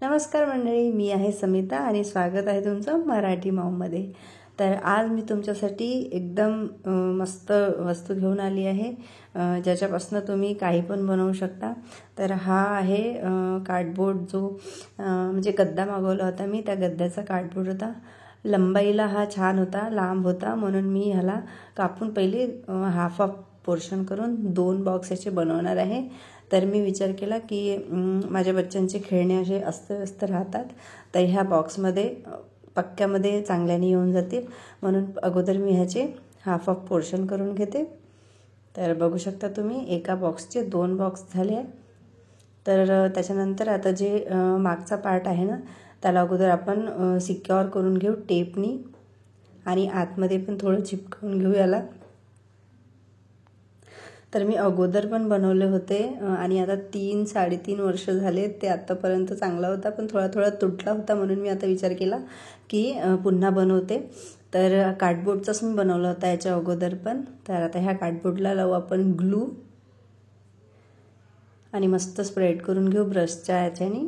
नमस्कार मंडळी, मी आहे समिता आणि स्वागत आहे तुमचं मराठी मॉममध्ये। तर आज मी तुमच्यासाठी एकदम मस्त वस्तू घेऊन आली आहे, ज्याच्यापासून तुम्ही काही पण बनवू शकता। तर हा आहे कार्डबोर्ड, जो म्हणजे गद्दा मागवला होता मी, त्या गद्द्याचा कार्डबोर्ड होता। लंबाईला हा छान होता, लांब होता, म्हणून मी ह्याला कापून पहिले हाफ पोर्शन करून 2 बॉक्स याचे बनवणार आहे। तर मी विचार केला की माझ्या बच्चांचे खेळणे असे अस्तव्यस्त राहतात, तर ह्या बॉक्समध्ये पक्क्यामध्ये चांगल्याने येऊन जातील, म्हणून अगोदर मी ह्याचे हाफ पोर्शन करून घेते। तर बघू शकता तुम्ही, एका बॉक्सचे 2 बॉक्स झाले। तर त्याच्यानंतर आता जे मागचा पार्ट आहे ना, त्याला अगोदर आपण सिक्युअर करून घेऊ टेपनी, आणि आतमध्ये पण थोडं चिपकवून घेऊ याला। तर मी अगोदर पण बनवले होते आणि आता 3-3.5 वर्ष झाले, ते आतापर्यंत चांगला होता, पण थोडा थोडा तुटला होता, म्हणून मी आता विचार केला की पुन्हा बनवते। तर कार्डबोर्डचाच मी बनवला होता याच्या अगोदर पण। तर आता ह्या कार्डबोर्डला लावू आपण ग्लू आणि मस्त स्प्रेड करून घेऊ ब्रशच्या याच्याने,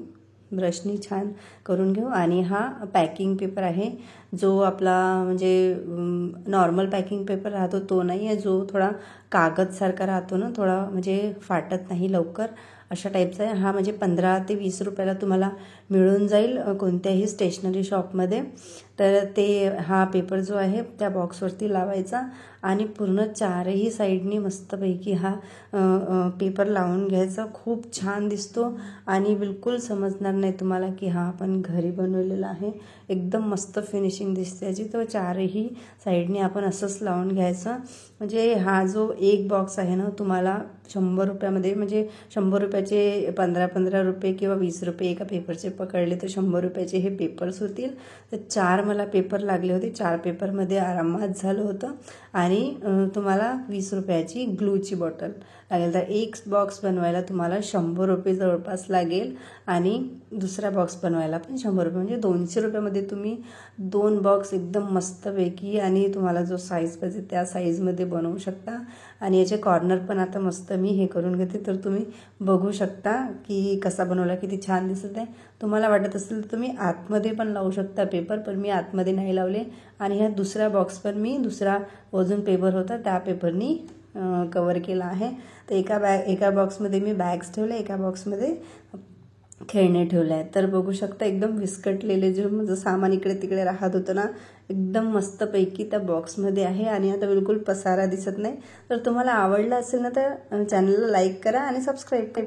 ब्रशनी छान करून घेऊ। आणि हा पॅकिंग पेपर आहे, जो आपला म्हणजे नॉर्मल पॅकिंग पेपर राहतो तो नाही आहे, जो थोडा कागदसारखा राहतो ना, थोडा म्हणजे फाटत नाही लवकर, अशा टाईपचा आहे हा। म्हणजे 15 ते 20 रुपयाला तुम्हाला मिळून जाईल कोणत्याही स्टेशनरी शॉपमध्ये। तर ते हा पेपर जो आहे त्या बॉक्सवरती लावायचा आणि पूर्ण 4ही साईडनी मस्तपैकी हा पेपर लावून घ्यायचा। खूप छान दिसतो आणि बिलकुल समजणार नाही तुम्हाला की हा आपण घरी बनवलेला आहे, एकदम मस्त फिनिशिंग दिसते याची। तर 4ही साईडनी आपण असंच लावून घ्यायचं। म्हणजे हा जो एक बॉक्स आहे ना, तुम्हाला 100 रुपयामध्ये, म्हणजे 100 रुपयाचे 15-15 रुपये किंवा 20 रुपये एका पेपरचे पकडले तर 100 रुपयाचे हे पेपर्स होतील। तर 4 मला पेपर लागले होते, 4 पेपरमध्ये आरामात झालं होतं। आणि तुम्हाला 20 रुपयाची ग्लूची बॉटल लागेल। तर एक बॉक्स बनवायला तुम्हाला 100 रुपये जवळपास लागेल, आणि दुसरा बॉक्स बनवायला पण 100 रुपये, म्हणजे 200 रुपयामध्ये तुम्ही 2 बॉक्स एकदम मस्तपैकी आणि तुम्हाला जो साईज पाहिजे त्या साईजमध्ये बनवू शकता। आणि याचे कॉर्नर पण आता मस्त मी हे करून घेते, तर तुम्ही बघू शकता की कसा बनवला, किती छान दिसत आहे। तुम्हाला वाटत असेल तर तुम्ही आतमध्ये पण लावू शकता पेपर, पण मी आतमध्ये नाही लावले। आणि ह्या दुसरा बॉक्स पण मी दुसरा अजून पेपर होता त्या पेपरनी कवर केला आहे। तर एका बॉक्समध्ये मी बॅग्स ठेवले, एका बॉक्समध्ये खेळणे ठेवले आहेत। तर बघू शकता एकदम विस्कटलेले जे माझं सामान इकडे तिकडे राहत होतं ना, एकदम मस्तपैकी त्या बॉक्समध्ये आहे आणि आता बिलकुल पसारा दिसत नाही। तर तुम्हाला आवडला असेल ना, तर चॅनलला लाईक करा आणि सबस्क्राईब करा।